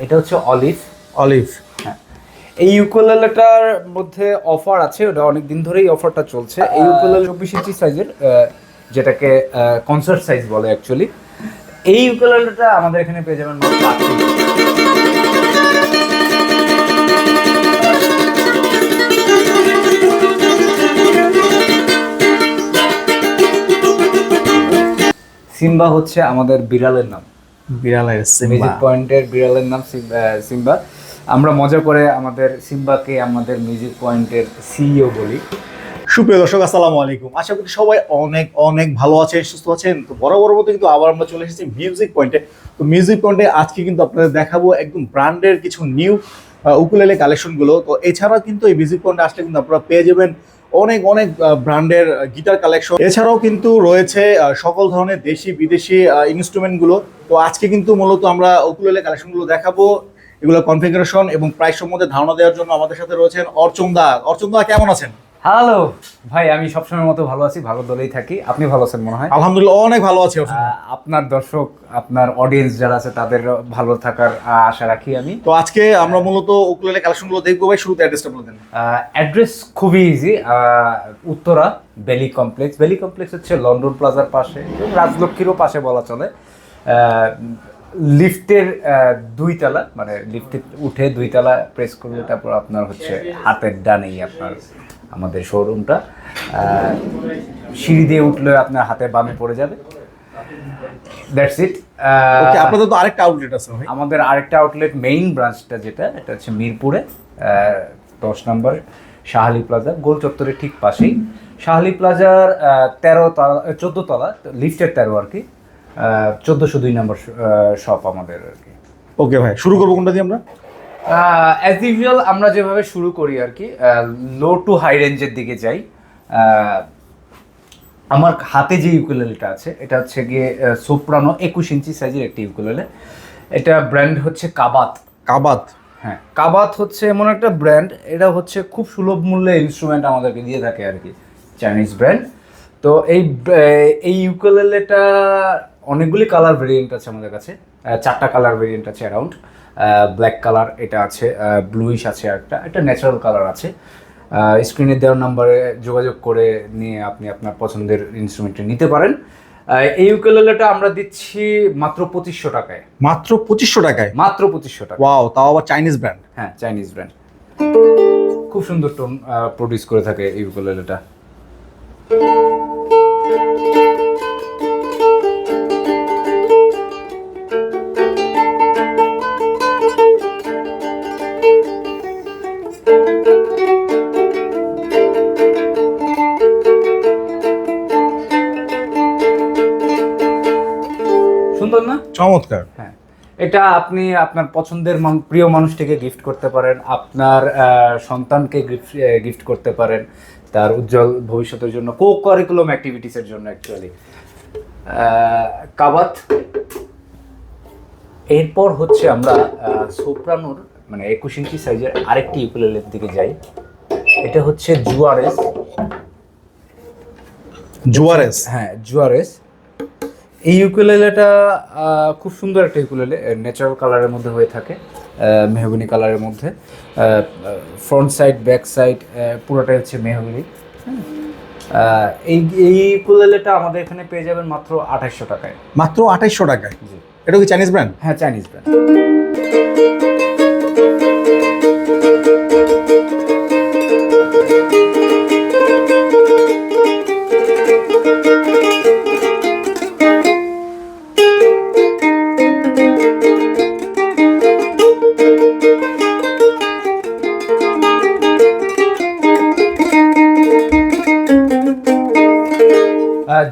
এটা হচ্ছে olive. Olive. হ্যাঁ, এই ইউকুলেলেটার মধ্যে অফার আছে, ওটা অনেক দিন ধরেই অফারটা চলছে। এই ইউকুলেলে 24 ইঞ্চি সাইজের, যেটাকে কনসার্ট সাইজ বলে অ্যাকচুয়ালি। এই ইউকুলেলেটা আমাদের এখানে পেয়ে যাবেন মাত্র 8। সিম্বা হচ্ছে আমাদের বিড়ালের নাম, বিড়ালের মিউজিক পয়েন্টের বিড়ালের নাম সিম্বা। আমরা মজা করে আমাদের সিম্বাকে আমাদের মিউজিক পয়েন্টের সিইও বলি। সুপ্রিয় দর্শক, আসসালামু আলাইকুম। আশা করি সবাই অনেক অনেক ভালো আছেন, সুস্থ আছেন। তো বরাবর মতো কিন্তু আবার আমরা চলে এসেছি মিউজিক পয়েন্টে। তো মিউজিক পয়েন্টে আজকে কিন্তু আপনাদের দেখাবো একদম ব্র্যান্ডের কিছু নিউ উকুলেলে কালেকশনগুলো। তো এছাড়াও কিন্তু এই মিউজিক পয়েন্টে আসলে কিন্তু আপনারা পেয়ে যাবেন অনেক অনেক ব্র্যান্ডের গিটার কালেকশন। এছাড়াও কিন্তু রয়েছে সকল ধরনের দেশি বিদেশি ইনস্ট্রুমেন্টগুলো। তো আজকে কিন্তু মূলত আমরা উকুলেলে কালেকশনগুলো দেখাবো, এগুলো কনফিগারেশন এবং প্রাইস সম্বন্ধে ধারণা দেওয়ার জন্য আমাদের সাথে রয়েছেন অর্চন দা। অর্চন দা, কেমন আছেন? হ্যালো ভাই, আমি সবসময় মতো ভালো আছি, ভালো দলেই থাকি। আপনি ভালো আছেন মনে হয়? আলহামদুলিল্লাহ, অনেক ভালো আছি। আপনার দর্শক, আপনার অডিয়েন্স যারা আছে তাদের ভালো থাকার আশা রাখি আমি। তো আজকে আমরা মূলত উকুলেলে কালেকশনগুলো দেখবো। ভাই, শুরুতে অ্যাড্রেসটা বলে দেন। অ্যাড্রেস খুবই ইজি, উত্তরা বেলি কমপ্লেক্স। বেলি কমপ্লেক্স হচ্ছে লন্ডন প্লাজার পাশে, রাজলক্ষ্মীরও পাশে বলা চলে। লিফটের 2 তলা, মানে লিফটে উঠে 2 তলা প্রেস করলে তারপর আপনার হচ্ছে হাতের ডানেই আপনার আমাদের শোরুমটা। সিঁড়ি দিয়ে উঠলে আপনার হাতের বামে পড়ে যাবে। That's it. ওকে, আপনাদের তো আরেকটা আউটলেট আছে ভাই? আমাদের আরেকটা আউটলেট, মেইন ব্রাঞ্চটা যেটা, এটা হচ্ছে মিরপুরে 10 নম্বর শাহালি প্লাজা, গোল চত্বরের ঠিক পাশেই। শাহালি প্লাজার 14 তলা, লিফটের 13 আর কি, 1402 নম্বর শপ আমাদের আর কি। ওকে ভাই, শুরু করবো কোনটা দিয়ে আমরা? অ্যাজ ইউজুয়াল আমরা যেভাবে শুরু করি আর কি, লো টু হাই রেঞ্জের দিকে যাই। আমার হাতে যে ইউকুলেলেটা আছে এটা হচ্ছে গিয়ে সোপ্রানো 21 ইঞ্চি সাইজের একটি ইউকুলেলে। এটা ব্র্যান্ড হচ্ছে কাবাত। কাবাত? হ্যাঁ, কাবাত হচ্ছে এমন একটা ব্র্যান্ড, এটা হচ্ছে খুব সুলভ মূল্যে ইনস্ট্রুমেন্ট আমাদেরকে দিয়ে থাকে আর কি, চাইনিজ ব্র্যান্ড। তো এই ইউকুলেলেটা অনেকগুলি কালার ভেরিয়েন্ট আছে আমাদের কাছে, 4টা কালার ভেরিয়েন্ট আছে অ্যারাউন্ড। ব্ল্যাক কালার এটা আছে, ব্লুইশ আছে, একটা ন্যাচারাল কালার আছে। স্ক্রিনে দেওয়ার নাম্বারে যোগাযোগ করে নিয়ে আপনি আপনার পছন্দের ইনস্ট্রুমেন্টটা নিতে পারেন। এই ইউকুলেলেটা আমরা দিচ্ছি মাত্র 2500 টাকায়। মাত্র 2500 টাকায়? মাত্র 2500 টাকা। ওয়াও, তাও আবার চাইনিজ ব্র্যান্ড? হ্যাঁ, চাইনিজ ব্র্যান্ড। খুব সুন্দর টোন প্রডিউস করে থাকে এই ইউকুলেলেটা। সুন্দর না? চমৎকার। হ্যাঁ, এটা আপনি আপনার পছন্দের প্রিয় মানুষটিকে গিফট করতে পারেন, আপনার সন্তানকে গিফট করতে পারেন, তার উজ্জ্বল ভবিষ্যতের জন্য, কো কারিকুলাম অ্যাক্টিভিটিসের জন্য অ্যাকচুয়ালি। কাবাত। এরপর হচ্ছে আমরা সোপ্রানোর মানে 21 ইঞ্চি সাইজের আরেকটি ইউকুলেলের দিকে যাই। এটা হচ্ছে জুয়ারেস। জুয়ারেস? হ্যাঁ, জুয়ারেস। এই ইউকুলেলেটা খুব সুন্দর একটা ইউকুলেলে, ন্যাচারাল কালারের মধ্যে হয়ে থাকে, মেহগনি কালারের মধ্যে। ফ্রন্ট সাইড, ব্যাক সাইড পুরোটাই হচ্ছে মেহগনি। এই ইউকুলেলেটা আমাদের এখানে পেয়ে যাবেন মাত্র 2800 টাকায়। মাত্র 2800 টাকায়? জি। এটা কি চাইনিজ ব্র্যান্ড? হ্যাঁ, চাইনিজ ব্র্যান্ড।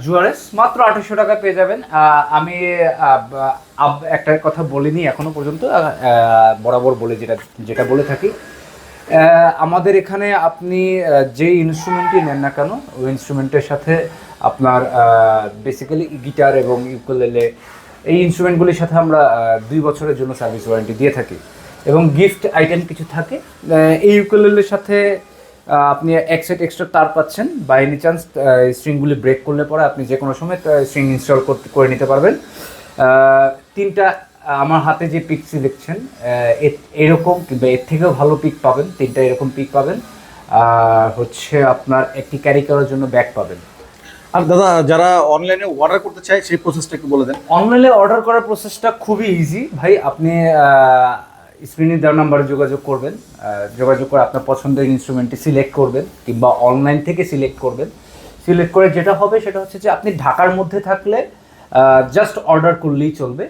জুয়ারেস মাত্র 2800 টাকা পেয়ে যাবেন। আমি একটা কথা বলিনি এখনো পর্যন্ত, বরাবর বলে যেটা বলে থাকি, আমাদের এখানে আপনি যে ইনস্ট্রুমেন্টই নেন না কেন, ওই ইনস্ট্রুমেন্টের সাথে আপনার বেসিক্যালি গিটার এবং ইউকুলেলে, এই ইনস্ট্রুমেন্টগুলির সাথে আমরা 2 বছরের জন্য সার্ভিস ওয়ারেন্টি দিয়ে থাকি, এবং গিফট আইটেম কিছু থাকে। এই ইউকুলেলের সাথে আপনি এক সেট এক্সট্রা তার পাচ্ছেন, বাই এনি চান্স স্ট্রিংগুলি ব্রেক করলে পরে আপনি যে কোনো সময় স্ট্রিং ইনস্টল করে নিতে পারবেন। 3টা আমার হাতে যে পিকসি দেখছেন এরকম কিংবা এর থেকেও ভালো পিক পাবেন, 3টা এরকম পিক পাবেন, আর হচ্ছে আপনার একটি ক্যারি করার জন্য ব্যাগ পাবেন। আর দাদা যারা অনলাইনে অর্ডার করতে চায় সেই প্রসেসটা একটু বলে দেন। অনলাইনে অর্ডার করার প্রসেসটা খুবই ইজি ভাই। আপনি স্ক্রিনে দেওয়ার নাম্বারে যোগাযোগ করবেন, যোগাযোগ করে আপনার পছন্দের ইনস্ট্রুমেন্টটি সিলেক্ট করবেন কিংবা অনলাইন থেকে সিলেক্ট করবেন। সিলেক্ট করে যেটা হবে সেটা হচ্ছে যে আপনি ঢাকার মধ্যে থাকলে জাস্ট অর্ডার করলেই চলবে।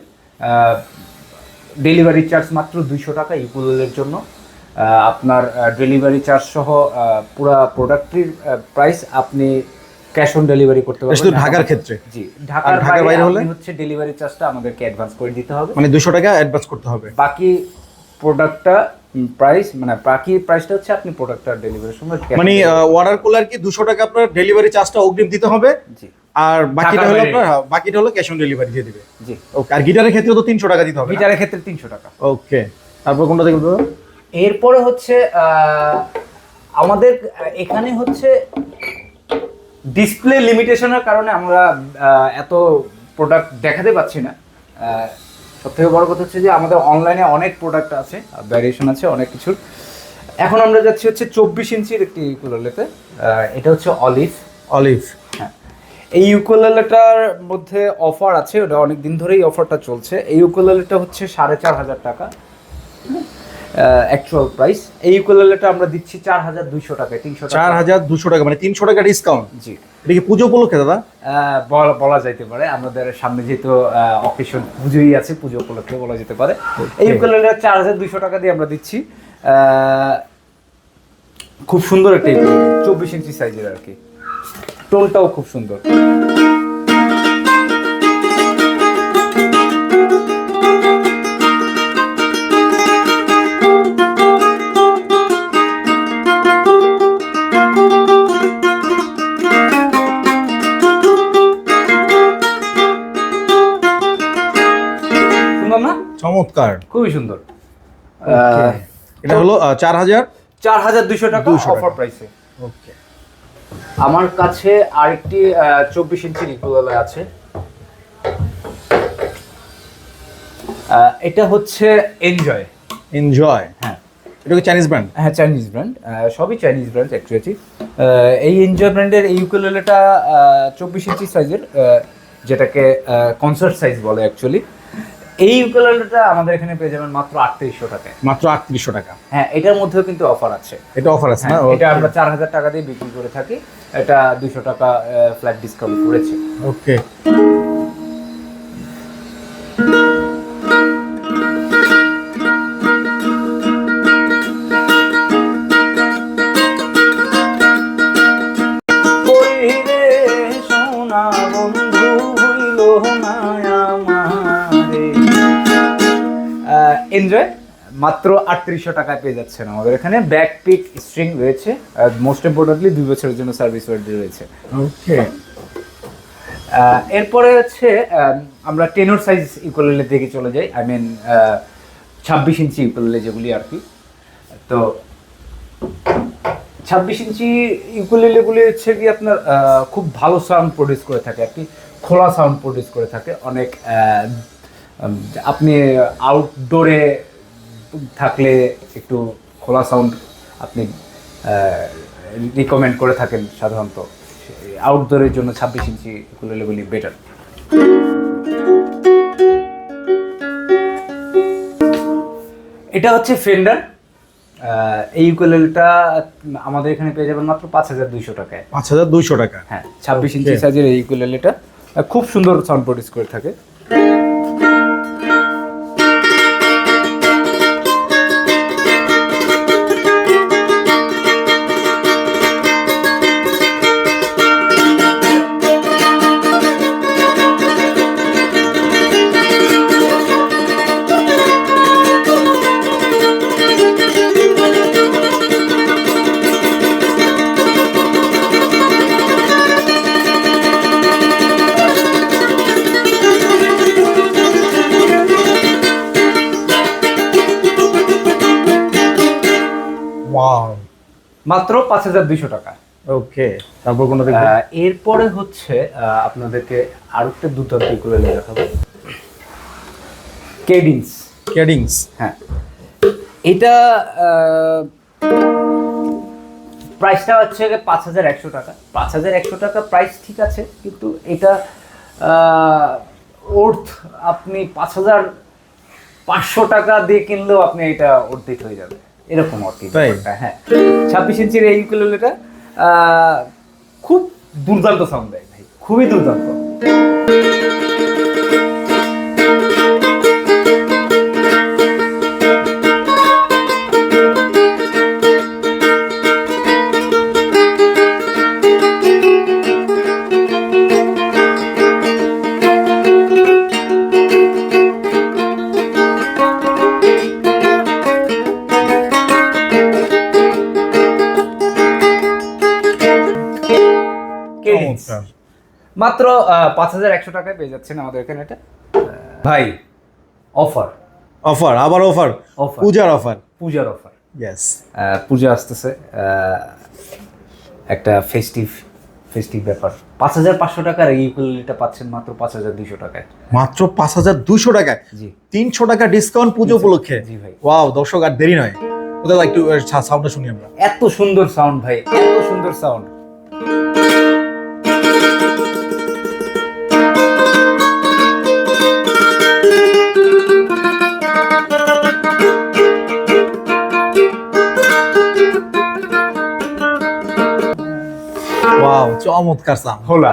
ডেলিভারি চার্জ মাত্র 200 টাকা ইউকুলেলের জন্য। আপনার ডেলিভারি চার্জ সহ পুরো প্রোডাক্টটির প্রাইস আপনি ক্যাশ অন ডেলিভারি করতে পারবেন। শুধু ঢাকার ক্ষেত্রে? জি, ঢাকার বাইরে বাইরে হলে হচ্ছে ডেলিভারি চার্জটা আমাদেরকে অ্যাডভান্স করে দিতে হবে, মানে 200 টাকা অ্যাডভান্স করতে হবে। বাকি প্রোডাক্টটা প্রাইস মানে বাকি প্রাইসটা হচ্ছে আপনি প্রোডাক্টটা ডেলিভারির সময় মানে অর্ডার করলে আর কি 200 টাকা আপনার ডেলিভারি চার্জটা অগ্রিম দিতে হবে। জি, আর বাকিটা ঢাকার হলো বাইরে। আপনার বাকিটা হলো ক্যাশ অন ডেলিভারি দিয়ে দিবে। জি। ওকে। আর গিটারের ক্ষেত্রে তো 300 টাকা দিতে হবে। গিটারের ক্ষেত্রে 300 টাকা। ওকে। তারপর কোনটা দেখব? এরপরে হচ্ছে আমাদের এখানে হচ্ছে ডিসপ্লে লিমিটেশনের কারণে আমরা এত প্রোডাক্ট দেখাতে পাচ্ছি না। সবথেকে বড় কথা হচ্ছে যে আমাদের অনলাইনে অনেক প্রোডাক্ট আছে, ভ্যারিয়েশন আছে অনেক কিছুর। এখন আমরা যাচ্ছি হচ্ছে 24 ইঞ্চির একটি ইউকুলেলেতে। এটা হচ্ছে অলিভ। অলিভ। হ্যাঁ, এই ইউকুলেলেটার মধ্যে অফার আছে, ওটা অনেক দিন ধরেই অফারটা চলছে। এই ইউকুলেলেটা হচ্ছে 4500 টাকা অ্যাকচুয়াল প্রাইস। এই ইউকুলেলেটা আমরা দিচ্ছি 4200 টাকায়, 300 টাকা। 4200 টাকা, মানে 300 টাকা ডিসকাউন্ট। জি। এটা কি পুজো উপলক্ষে দাদা? বলা যাইতে পারে, আমাদের সামনে যেহেতু অকেশন পুজোই আছে, পুজো উপলক্ষে বলা যেতে পারে। এই ইউকুলেলেটা 4200 টাকা দিয়ে আমরা দিচ্ছি। খুব সুন্দর একটা ইউকুলেলে, 24 ইঞ্চি সাইজের আর কি। টোনটাও খুব সুন্দর। সুন্দর না? চমৎকার, খুবই সুন্দর। এটা হলো 4200 টাকা 200 টাকা। অফার প্রাইসে। ওকে। আমার কাছে আরেকটি 24 ইঞ্চির ইকুয়ালে আছে। এটা হচ্ছে এনজয়। এনজয়। হ্যাঁ, এটা কি চাইনিজ ব্র্যান্ড? হ্যাঁ, চাইনিজ ব্র্যান্ড। সবই চাইনিজ ব্র্যান্ড অ্যাকচুয়ালি। এই এনজয় ব্র্যান্ডের এই ইউকুলেলেটা 24 ইঞ্চি সাইজের, যেটাকে কনসার্ট সাইজ বলে অ্যাকচুয়ালি। এই ইউকুলেলেটা আমাদের এখানে পেয়ে যাবেন মাত্র 3800 টাকায়। মাত্র 3800 টাকা। হ্যাঁ, এটার মধ্যেও কিন্তু অফার আছে। এটা অফার আছে না? হ্যাঁ, এটা আমরা 4000 টাকা দিয়ে বিক্রি করে থাকি। এটা 200 টাকা ফ্ল্যাট ডিসকাউন্ট করেছে। ওকে। এনজয় মাত্র 3800 টাকায় পেয়ে যাচ্ছেন আমাদের এখানে। ব্যাক পিক স্ট্রিং রয়েছে, মোস্ট ইম্পর্টেন্টলি 2 বছরের জন্য সার্ভিস ওয়ারেন্টি রয়েছে। ওকে। এরপরে হচ্ছে আমরা টেনর সাইজ ইকুয়ালেলের দিকে চলে যাই। আই মিন 26 ইঞ্চি ইকুয়ালেলে যেগুলি আর কি। তো 26 ইঞ্চি ইকুয়ালেলেগুলি হচ্ছে কি আপনার খুব ভালো সাউন্ড প্রডিউস করে থাকে আর কি, খোলা সাউন্ড প্রডিউস করে থাকে অনেক। আপনি আউটডোরে থাকলে একটু খোলা সাউন্ড আপনি রিকমেন্ড করে থাকেন সাধারণত। আউটডোরের জন্য 26 ইঞ্চি ইকুয়ালেলেগুলি বেটার। এটা হচ্ছে ফেন্ডার। এই ইউকুলেলেটা আমাদের এখানে পেয়ে যাবেন মাত্র 5200 টাকায়। 5200 টাকা। হ্যাঁ, 26 ইঞ্চি সাইজের এই ইউকুলেলেটা খুব সুন্দর সাউন্ড প্রডিউস করে থাকে। ওয়াও, মাত্র 5200 টাকা। ওকে। তারপর কোনটা দেখব? এরপরে হচ্ছে আপনাদেরকে আরেকটা দুর্দান্ত ইকুলেলে দেখাবো। কেডিংস। কেডিংস। হ্যাঁ, এটা প্রাইসটা হচ্ছে 5,100 টাকা। 5,100 টাকা প্রাইস ঠিক আছে, কিন্তু এটা ওর্থ আপনি 5,500 টাকা দিয়ে কিনলেও আপনি এটা অর্ধিত হয়ে যাবে, এরকম আর কি ব্যাপারটা। হ্যাঁ, 26 ইঞ্চির এই ইউকুলেলেটা খুব দুর্দান্ত সাউন্ড দেয় ভাই, খুবই দুর্দান্ত। মাত্র 5,100 টাকায় পেয়ে যাচ্ছেন আমাদের এখানে এটা। ভাই অফার, অফার, আবার অফার, পূজার অফার, পূজার অফার। ইয়েস, পূজা আসতেছে, একটা ফেস্টিভ ব্যাপার। 5,500 টাকার এই ইউকুলেলেটা পাচ্ছেন মাত্র 5,200 টাকায়। মাত্র 5,200 টাকায়? জি, 300 টাকা ডিসকাউন্ট পুজো উপলক্ষে। জি ভাই। ওয়াও, দর্শক আর দেরি নয়, ওটা একটু সাউন্ডটা শুনি আমরা। এত সুন্দর সাউন্ড ভাই, এত সুন্দর সাউন্ড। ওয়াও, চমৎকার সাউন্ড। হোলা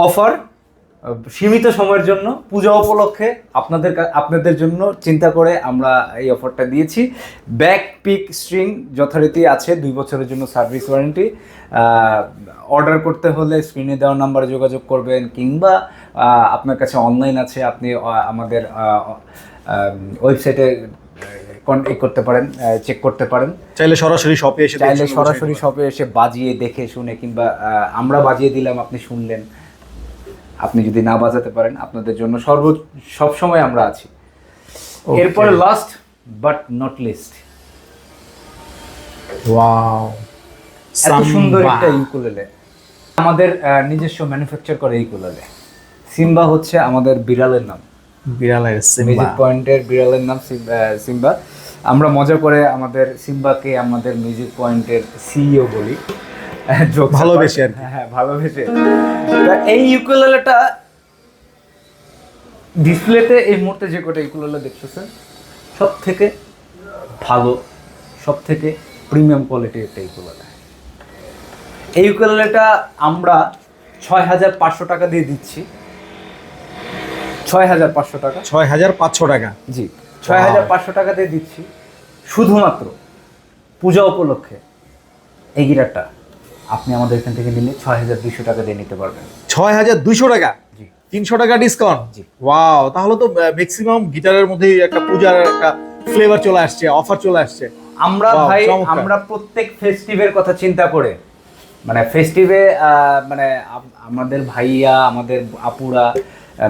অফার সীমিত সময়ের জন্য, পূজা উপলক্ষে আপনাদের জন্য চিন্তা করে আমরা এই অফারটা দিয়েছি। ব্যাক পিক স্ট্রিং যথারীতি আছে, 2 বছরের জন্য সার্ভিস ওয়ারেন্টি। অর্ডার করতে হলে স্ক্রিনে দেওয়া নাম্বারে যোগাযোগ করবেন, কিংবা আপনার কাছে অনলাইন আছে, আপনি আমাদের ওয়েবসাইটে কন্ট্যাক্ট করতে পারেন, চেক করতে পারেন। চাইলে সরাসরি শপে এসে, চাইলে সরাসরি শপে এসে বাজিয়ে দেখে শুনে, কিংবা আমরা বাজিয়ে দিলাম, আপনি শুনলেন। আপনি যদি না বাজাতে পারেন, আপনাদের জন্য সব সময় আমরা আছি। এরপরে last but not list, wow, এত সুন্দর একটা ইউকুলেলে, আমাদের নিজস্ব ম্যানুফ্যাকচার করে ইউকুলেলে। সিম্বা হচ্ছে আমাদের বিড়ালের নাম, বিড়ালের মিউজিক পয়েন্টের বিড়ালের নাম সিম্বা। আমরা মজা করে আমাদের সিম্বাকে আমাদের মিউজিক পয়েন্টের সিইও বলি, ভালোবেসে। হ্যাঁ, ভালোবেসে। এই ইউকুলেলেটা ডিসপ্লেতে এই মুহূর্তে যে কটা ইউকুলেলে দেখতেছেন, সব থেকে ভালো, সব থেকে প্রিমিয়াম কোয়ালিটির একটা ইউকুলেলে। এই ইউকুলেলেটা আমরা 6,500 টাকা দিয়ে দিচ্ছি। 6,500 টাকা, 6,500 টাকা। জি, 6,500 টাকা দিয়ে দিচ্ছি শুধুমাত্র পূজা উপলক্ষে। এই গিটারটা আপনি আমাদের এখান থেকে নিলে 6,200 টাকা দিয়ে নিতে পারবেন। 6,200 টাকা? জি, 300 টাকা ডিসকাউন্ট। জি। ওয়াও, তাহলে তো ম্যাক্সিমাম গিটারের মধ্যেই একটা পূজার একটা ফ্লেভার চলে আসছে, অফার চলে আসছে। আমরা ভাই, আমরা প্রত্যেক ফেস্টিভের কথা চিন্তা করে, মানে ফেস্টিভে মানে আমাদের ভাইয়া, আমাদের আপুরা,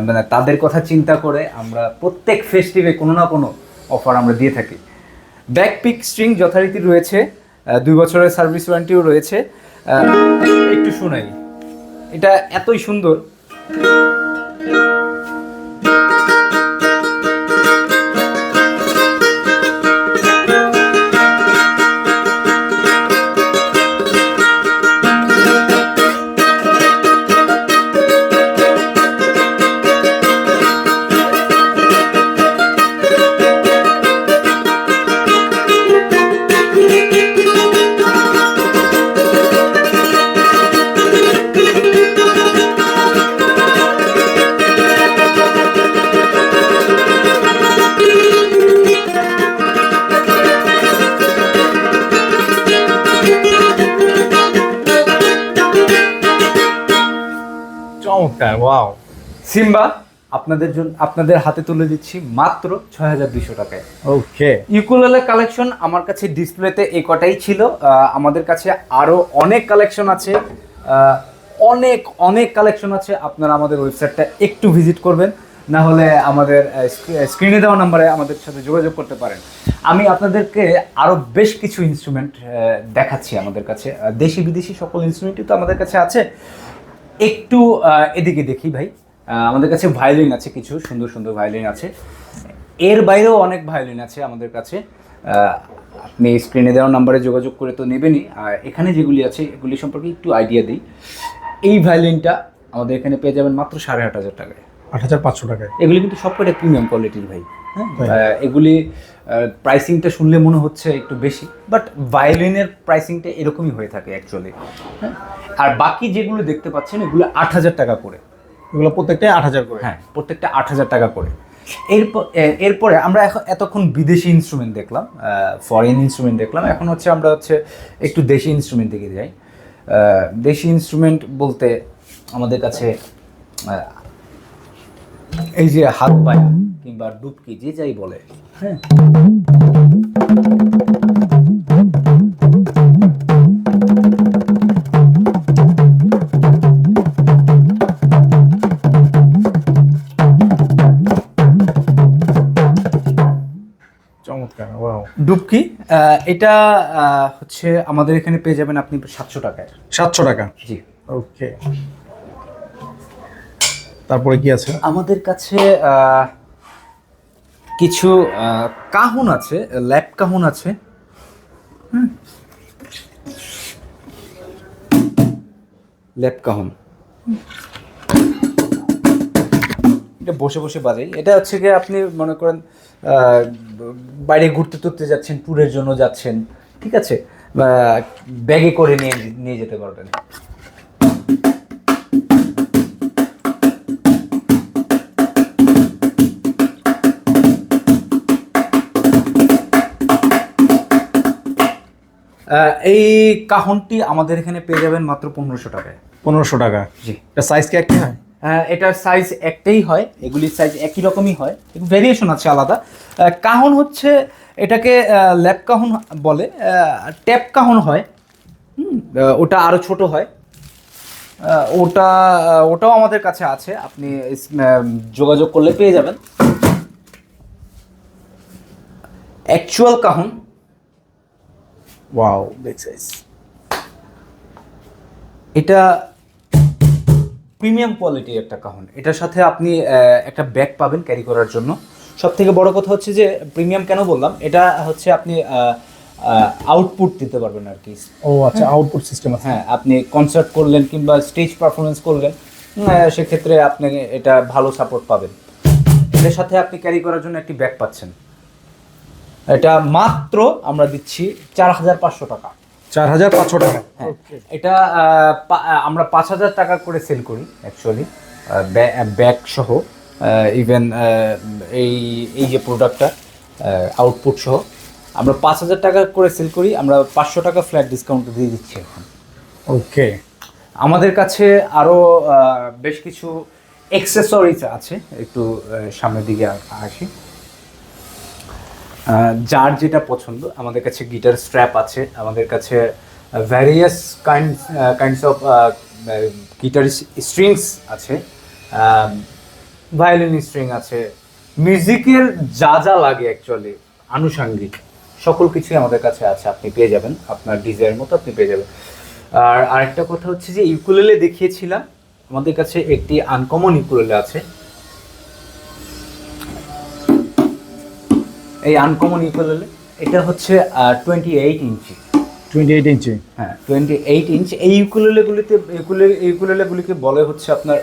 মানে তাদের কথা চিন্তা করে আমরা প্রত্যেক ফেস্টিভে কোনো না কোনো অফার আমরা দিয়ে থাকি। ব্যাক পিক স্ট্রিং যথারীতি রয়েছে, 2 বছরের সার্ভিস ওয়ারেন্টিও রয়েছে। একটু শোনাই, এটা এতই সুন্দর। চমৎকার, ওয়াও। সিম্বা আপনাদের জন্য, আপনাদের হাতে তুলে দিচ্ছি মাত্র 6,200 টাকায়। ওকে, ইউকুলেলে কালেকশন আমার কাছে ডিসপ্লেতে এই কটাই ছিল। আমাদের কাছে আরও অনেক কালেকশন আছে, অনেক কালেকশন আছে। আপনারা আমাদের ওয়েবসাইটটা একটু ভিজিট করবেন, না হলে আমাদের স্ক্রিনে দেওয়া নাম্বারে আমাদের সাথে যোগাযোগ করতে পারেন। আমি আপনাদেরকে আরও বেশ কিছু ইনস্ট্রুমেন্ট দেখাচ্ছি আমাদের কাছে, দেশি বিদেশি সকল ইনস্ট্রুমেন্টই তো আমাদের কাছে আছে। একটু এদিকে দেখি ভাই, আমাদের কাছে ভায়োলিন আছে, কিছু সুন্দর সুন্দর ভায়োলিন আছে। এর বাইরেও অনেক ভায়োলিন আছে আমাদের কাছে। আপনি স্ক্রিনে দেওয়া নাম্বারে যোগাযোগ করে তো নেবেনই। আর এখানে যেগুলি আছে এগুলি সম্পর্কে একটু আইডিয়া দিই। এই ভায়োলিনটা আমাদের এখানে পেয়ে যাবেন মাত্র 8,500 টাকায়। 8,500 টাকায়। এগুলি কিন্তু সবকটা প্রিমিয়াম কোয়ালিটির ভাই। হ্যাঁ, এগুলি প্রাইসিংটা শুনলে মনে হচ্ছে একটু বেশি, বাট ভায়োলিনের প্রাইসিংটা এরকমই হয়ে থাকে অ্যাকচুয়ালি। হ্যাঁ, আর বাকি যেগুলো দেখতে পাচ্ছেন এগুলো 8,000 টাকা করে। এগুলো প্রত্যেকটাই 8,000 করে? হ্যাঁ, প্রত্যেকটা 8,000 টাকা করে। এরপরে আমরা এতক্ষণ বিদেশি ইনস্ট্রুমেন্ট দেখলাম, ফরেন ইনস্ট্রুমেন্ট দেখলাম, এখন আমরা একটু দেশি ইনস্ট্রুমেন্ট দিকে যাই। দেশি ইনস্ট্রুমেন্ট বলতে আমাদের কাছে এই যে হাত পায়া কিংবা ডুবকি যে যাই বলে, হ্যাঁ, চমৎকার, ওয়াও। ডুবকি এটা আমাদের এখানে পেয়ে যাবেন আপনি 700 টাকায়। 700 টাকা? জি। ওকে, তারপরে কি আছে? আমাদের কাছে কিছু কাহুন আছে, ল্যাপ কাহুন আছে। ল্যাপ কাহুন এটা বসে বসে বাজাই। এটা গিয়ে আপনি মনে করেন বাইরে ঘুরতে টুরতে যাচ্ছেন, ট্যুরের জন্য যাচ্ছেন, ঠিক আছে, ব্যাগে করে নিয়ে নিয়ে যেতে পারবেন। এই কাহনটি আমাদের এখানে পেয়ে যাবেন মাত্র 1500 টাকায়। 1500 টাকা? জি। এটা সাইজ কি একই হয়? এটার সাইজ একটাই হয়, এগুলির সাইজ একই রকমই হয়, একটু ভেরিয়েশন আছে আলাদা। কাহন এটাকে ল্যাপ কাহন বলে, ট্যাপ কাহন হয়, ওটা আরও ছোট হয়। ওটাও আমাদের কাছে আছে, আপনি যোগাযোগ করলে পেয়ে যাবেন। অ্যাকচুয়াল কাহন, ওয়াও, বিগ সাইজ। এটা প্রিমিয়াম কোয়ালিটির একটা কাহন। এটার সাথে আপনি একটা ব্যাগ পাবেন ক্যারি করার জন্য। সব থেকে বড় কথা যে প্রিমিয়াম কেন বললাম, এটা আপনি আউটপুট দিতে পারবেন আর কি। ও আচ্ছা, আউটপুট সিস্টেম আছে। হ্যাঁ, আপনি কনসার্ট করলেন কিংবা স্টেজ পারফরমেন্স করলেন, সেক্ষেত্রে আপনি এটা ভালো সাপোর্ট পাবেন। এটার সাথে আপনি ক্যারি করার জন্য একটি ব্যাগ পাচ্ছেন। এটা মাত্র আমরা দিচ্ছি 4,500 টাকা। 4,500 টাকা? হ্যাঁ, এটা আমরা 5,000 টাকা করে সেল করি অ্যাকচুয়ালি, ব্যাগ সহ। ইভেন এই যে প্রোডাক্টটা আউটপুট সহ আমরা 5,000 টাকা করে সেল করি। আমরা 500 টাকা ফ্ল্যাট ডিসকাউন্ট দিয়ে দিচ্ছি এখন। ওকে। আমাদের কাছে আরও বেশ কিছু অ্যাক্সেসরিজ আছে, একটু সামনের দিকে আসি। যার যেটা পছন্দ, আমাদের কাছে গিটার স্ট্র্যাপ আছে, আমাদের কাছে various kinds of guitar strings আছে, ভায়োলিন স্ট্রিং আছে, মিউজিকের যা যা লাগে অ্যাকচুয়ালি আনুষাঙ্গিক সকল কিছুই আমাদের কাছে আছে, আপনি পেয়ে যাবেন আপনার ডিজাইনের মতো আপনি পেয়ে যাবেন। আর আরেকটা কথা যে ইউকুলেলে দেখিয়েছিলাম, আমাদের কাছে একটি আনকমন ইউকুলেলে আছে। এই আনকমন ইউকুলেলে এটা 28 ইঞ্চি। 28 ইঞ্চি? হ্যাঁ, 28 ইঞ্চ। এই ইউকুলেলেগুলিকে বলে আপনার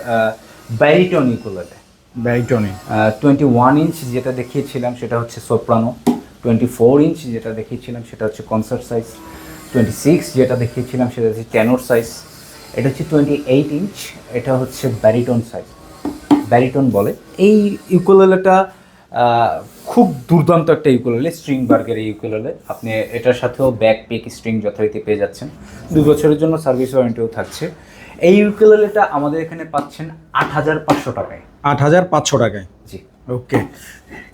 ব্যারিটন ইউকুলেলে। ব্যারিটনে 21 ইঞ্চ যেটা দেখিয়েছিলাম সেটা সোপ্রানো, 24 ইঞ্চ যেটা দেখিয়েছিলাম সেটা কনসার্ট সাইজ, 26 যেটা দেখিয়েছিলাম সেটা টেনর সাইজ, এটা 28 ইঞ্চ, এটা ব্যারিটন সাইজ, ব্যারিটন বলে। এই ইউকুলেলেটা খুব দুর্দান্ত একটা ইউকুলেলে, স্ট্রিং বার্গের ইউকুলেলে। আপনি এটার সাথেও ব্যাক পিক স্ট্রিং যথারীতি পেয়ে যাচ্ছেন, 2 বছরের জন্য সার্ভিস ওয়ারেন্টিও থাকছে। এই ইউকুলেলেটা আমাদের এখানে পাচ্ছেন 8,500 টাকায়। 8,500 টাকায়? জি। ওকে।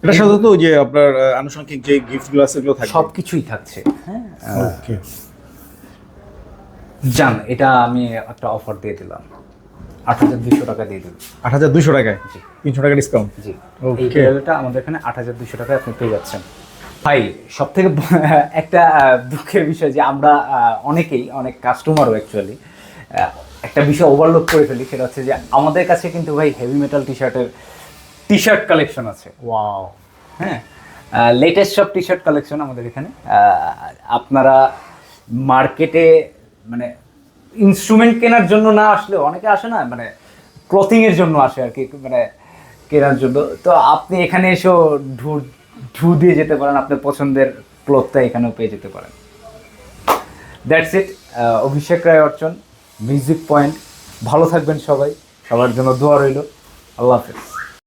এটার সাথে তো যে আপনার আনুষঙ্গিক যে গিফটগুলো আছে সেগুলো থাকবে? সব কিছুই থাকছে। হ্যাঁ, ওকে। জান, এটা আমি একটা অফার দিয়ে দিলাম, 8,200 টাকা দিয়ে দিলাম। 8,200 টাকায়? জি। 300 টাকা ডিসকাউন্ট? জি। ওকে। এই লেভেলটা আমাদের এখানে 8,200 টাকায় আপনি পেয়ে যাচ্ছেন। ভাই, সব থেকে একটা দুঃখের বিষয় যে আমরা অনেকেই, অনেক কাস্টমারও অ্যাকচুয়ালি একটা বিষয় ওভারলোড করে ফেলি, সেটা যে আমাদের কাছে কিন্তু ভাই heavy metal T shirt collection আছে। ওয়াও। হ্যাঁ, লেটেস্ট সব টি শার্ট কালেকশন আমাদের এখানে। আপনারা মার্কেটে মানে ইনস্ট্রুমেন্ট কেনার জন্য না আসলেও অনেকে আসে না, মানে ক্লথিংয়ের জন্য আসে আর কি, মানে কেনার জন্য। তো আপনি এখানে এসেও ঢু ঢু দিয়ে যেতে পারেন, আপনার পছন্দের ক্লথটা এখানেও পেয়ে যেতে পারেন। That's it. Abhishek Roy Archan, music point. ভালো থাকবেন সবাই, সবার জন্য দোয়া রইল। আল্লাহ হাফেজ।